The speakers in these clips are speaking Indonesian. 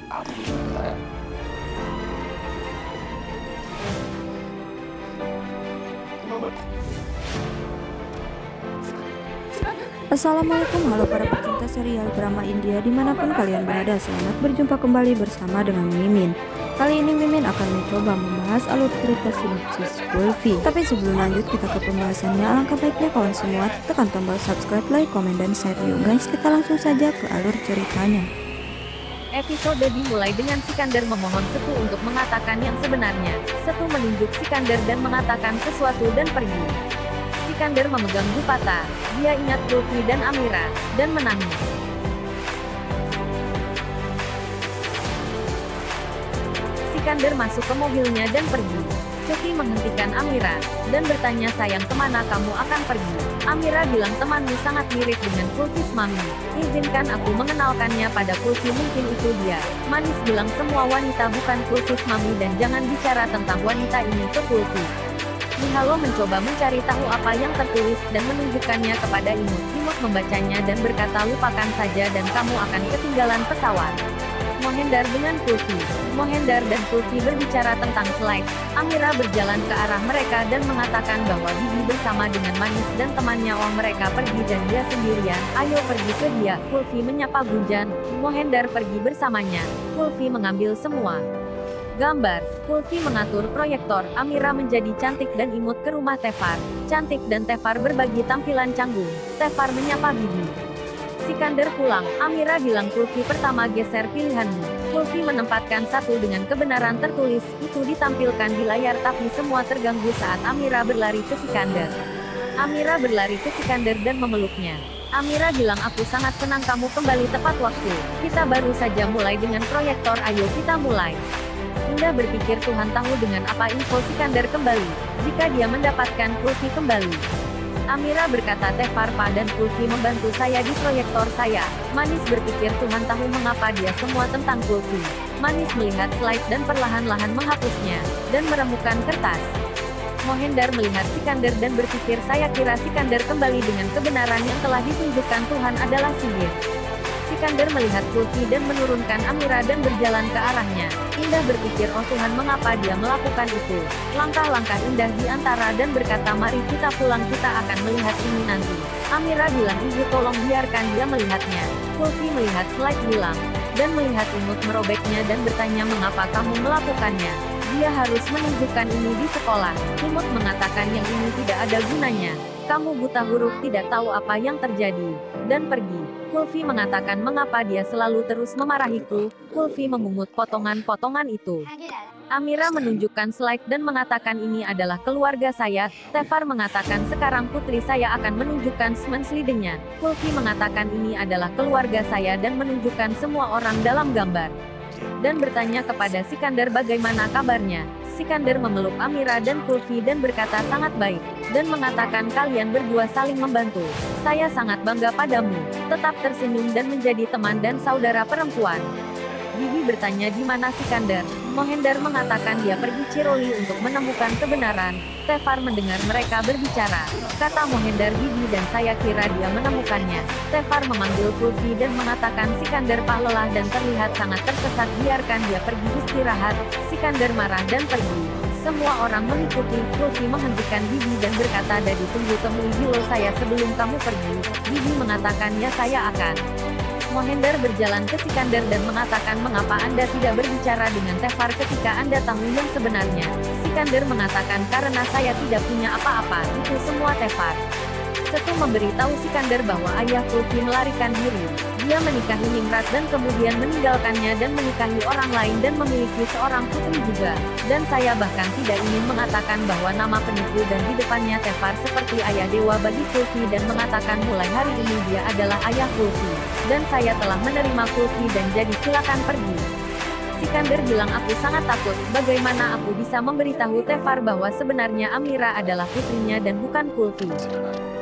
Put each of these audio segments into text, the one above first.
Alhamdulillah. Assalamualaikum, halo para pecinta serial drama India dimanapun kalian berada. Selamat berjumpa kembali bersama dengan Mimin. Kali ini Mimin akan mencoba membahas alur cerita sinopsis Wolfie. Tapi sebelum lanjut kita ke pembahasannya, alangkah baiknya kawan semua tekan tombol subscribe, like, komen, dan share yuk guys. Kita langsung saja ke alur ceritanya. Episode dimulai dengan Sikandar memohon Setu untuk mengatakan yang sebenarnya. Setu menunjuk Sikandar dan mengatakan sesuatu dan pergi. Sikandar memegang Dupata. Dia ingat Lutfi dan Amira, dan menangis. Sikandar masuk ke mobilnya dan pergi. Cuti menghentikan Amira, dan bertanya, sayang, kemana kamu akan pergi? Amira bilang, temanmu sangat mirip dengan Kulfis Mami. Izinkan aku mengenalkannya pada Kulfi, mungkin itu dia. Manis bilang, semua wanita bukan Kulfis Mami dan jangan bicara tentang wanita ini ke Kulfi. Mihalo mencoba mencari tahu apa yang tertulis dan menunjukkannya kepada Imut. Imut membacanya dan berkata, lupakan saja dan kamu akan ketinggalan pesawat. Mohendar dengan Kulfi. Mohendar dan Kulfi berbicara tentang slide. Amira berjalan ke arah mereka dan mengatakan bahwa Bibi bersama dengan Manis dan temannya. Oh, mereka pergi dan dia sendirian. Ayo pergi ke dia. Kulfi menyapa Gunjan. Mohendar pergi bersamanya. Kulfi mengambil semua gambar. Kulfi mengatur proyektor. Amira menjadi cantik dan imut ke rumah Tefar. Cantik dan Tefar berbagi tampilan canggung. Tefar menyapa Bibi. Sikandar pulang. Amira bilang, Kulfi, pertama geser pilihanmu. Kulfi menempatkan satu dengan kebenaran tertulis. Itu ditampilkan di layar tapi semua terganggu saat Amira berlari ke Sikandar. Amira berlari ke Sikandar dan memeluknya. Amira bilang, aku sangat senang kamu kembali tepat waktu. Kita baru saja mulai dengan proyektor, ayo kita mulai. Indah berpikir, Tuhan tahu dengan apa info Sikandar kembali. Jika dia mendapatkan Kulfi kembali. Amira berkata, Tefar, Pak dan Kulfi membantu saya di proyektor saya. Manis berpikir, Tuhan tahu mengapa dia semua tentang Kulfi. Manis melihat slide dan perlahan-lahan menghapusnya, dan meremukan kertas. Mohendar melihat Sikandar dan berpikir, saya kira Sikandar kembali dengan kebenaran yang telah ditunjukkan Tuhan adalah sihir. Sikandar melihat Kulfi dan menurunkan Amira dan berjalan ke arahnya. Indah berpikir, oh Tuhan, mengapa dia melakukan itu? Langkah-langkah Indah di antara dan berkata, mari kita pulang, kita akan melihat ini nanti. Amira bilang, ibu tolong biarkan dia melihatnya. Kulfi melihat slide hilang, dan melihat Imut merobeknya dan bertanya, mengapa kamu melakukannya? Dia harus menunjukkan ini di sekolah. Imut mengatakan yang ini tidak ada gunanya. Kamu buta huruf, tidak tahu apa yang terjadi. Dan pergi. Kulfi mengatakan, mengapa dia selalu terus memarahiku? Kulfi memungut potongan-potongan itu. Amira menunjukkan slide dan mengatakan, ini adalah keluarga saya. Tefar mengatakan, sekarang putri saya akan menunjukkan leadingnya. Kulfi mengatakan, ini adalah keluarga saya dan menunjukkan semua orang dalam gambar. Dan bertanya kepada Sikandar bagaimana kabarnya. Sikandar memeluk Amira dan Kulfi dan berkata, sangat baik. Dan mengatakan, kalian berdua saling membantu. Saya sangat bangga padamu. Tetap tersenyum dan menjadi teman dan saudara perempuan. Bibi bertanya, di mana Sikandar? Mohendar mengatakan dia pergi Ciroli untuk menemukan kebenaran. Tefar mendengar mereka berbicara. Kata Mohendar, Bibi dan saya kira dia menemukannya. Tefar memanggil Kulfi dan mengatakan, Sikandar Pak lelah dan terlihat sangat tersesat, biarkan dia pergi istirahat. Sikandar marah dan pergi. Semua orang mengikuti. Kulfi menghentikan Bibi dan berkata, Dadi, tunggu, temui dulu saya sebelum kamu pergi. Bibi mengatakan, ya saya akan. Mohendar berjalan ke Sikandar dan mengatakan, mengapa Anda tidak berbicara dengan Tefar ketika Anda tahu yang sebenarnya? Sikandar mengatakan, karena saya tidak punya apa-apa, itu semua Tefar. Setu memberitahu Sikandar bahwa ayah Kulfi melarikan diri. Dia menikahi Nimrat dan kemudian meninggalkannya dan menikahi orang lain dan memiliki seorang putri juga. Dan saya bahkan tidak ingin mengatakan bahwa nama penipu dan di depannya Tefar seperti ayah dewa bagi Kulfi dan mengatakan mulai hari ini dia adalah ayah Kulfi. Dan saya telah menerima Kulfi dan jadi silakan pergi. Sikandar bilang, aku sangat takut, bagaimana aku bisa memberitahu Tefar bahwa sebenarnya Amira adalah putrinya dan bukan Kulfi.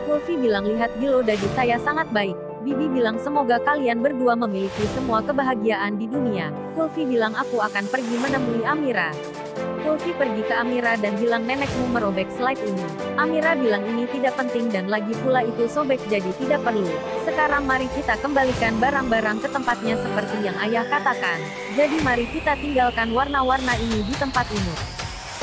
Kulfi bilang, lihat Gilo, Dadi saya sangat baik. Bibi bilang, semoga kalian berdua memiliki semua kebahagiaan di dunia. Kulfi bilang, aku akan pergi menemui Amira. Kulfi pergi ke Amira dan bilang nenekmu merobek slide ini. Amira bilang ini tidak penting dan lagi pula itu sobek jadi tidak perlu. Sekarang mari kita kembalikan barang-barang ke tempatnya seperti yang ayah katakan. Jadi mari kita tinggalkan warna-warna ini di tempat ini.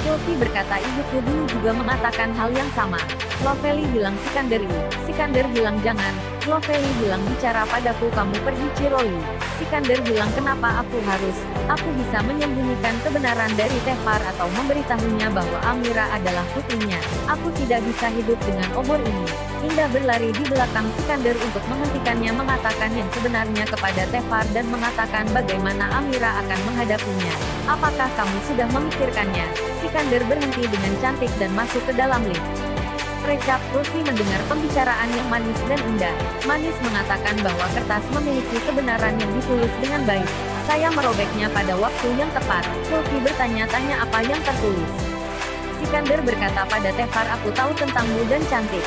Kulfi berkata ibuku dulu juga mengatakan hal yang sama. Lovely bilang Sikander bilang jangan. Lovely bilang bicara padaku kamu pergi Ciroli. Sikander bilang kenapa aku bisa menyembunyikan kebenaran dari Tehfar atau memberitahunya bahwa Amira adalah putrinya. Aku tidak bisa hidup dengan obor ini. Indah berlari di belakang Sikander untuk menghentikannya mengatakan yang sebenarnya kepada Tehfar dan mengatakan bagaimana Amira akan menghadapinya. Apakah kamu sudah memikirkannya? Sikander berhenti dengan cantik dan masuk ke dalam lift. Recap, Kulfi mendengar pembicaraan yang manis dan indah. Manis mengatakan bahwa kertas memiliki kebenaran yang ditulis dengan baik. Saya merobeknya pada waktu yang tepat. Kulfi bertanya-tanya apa yang tertulis. Sikander berkata pada Tehfar aku tahu tentangmu dan cantik.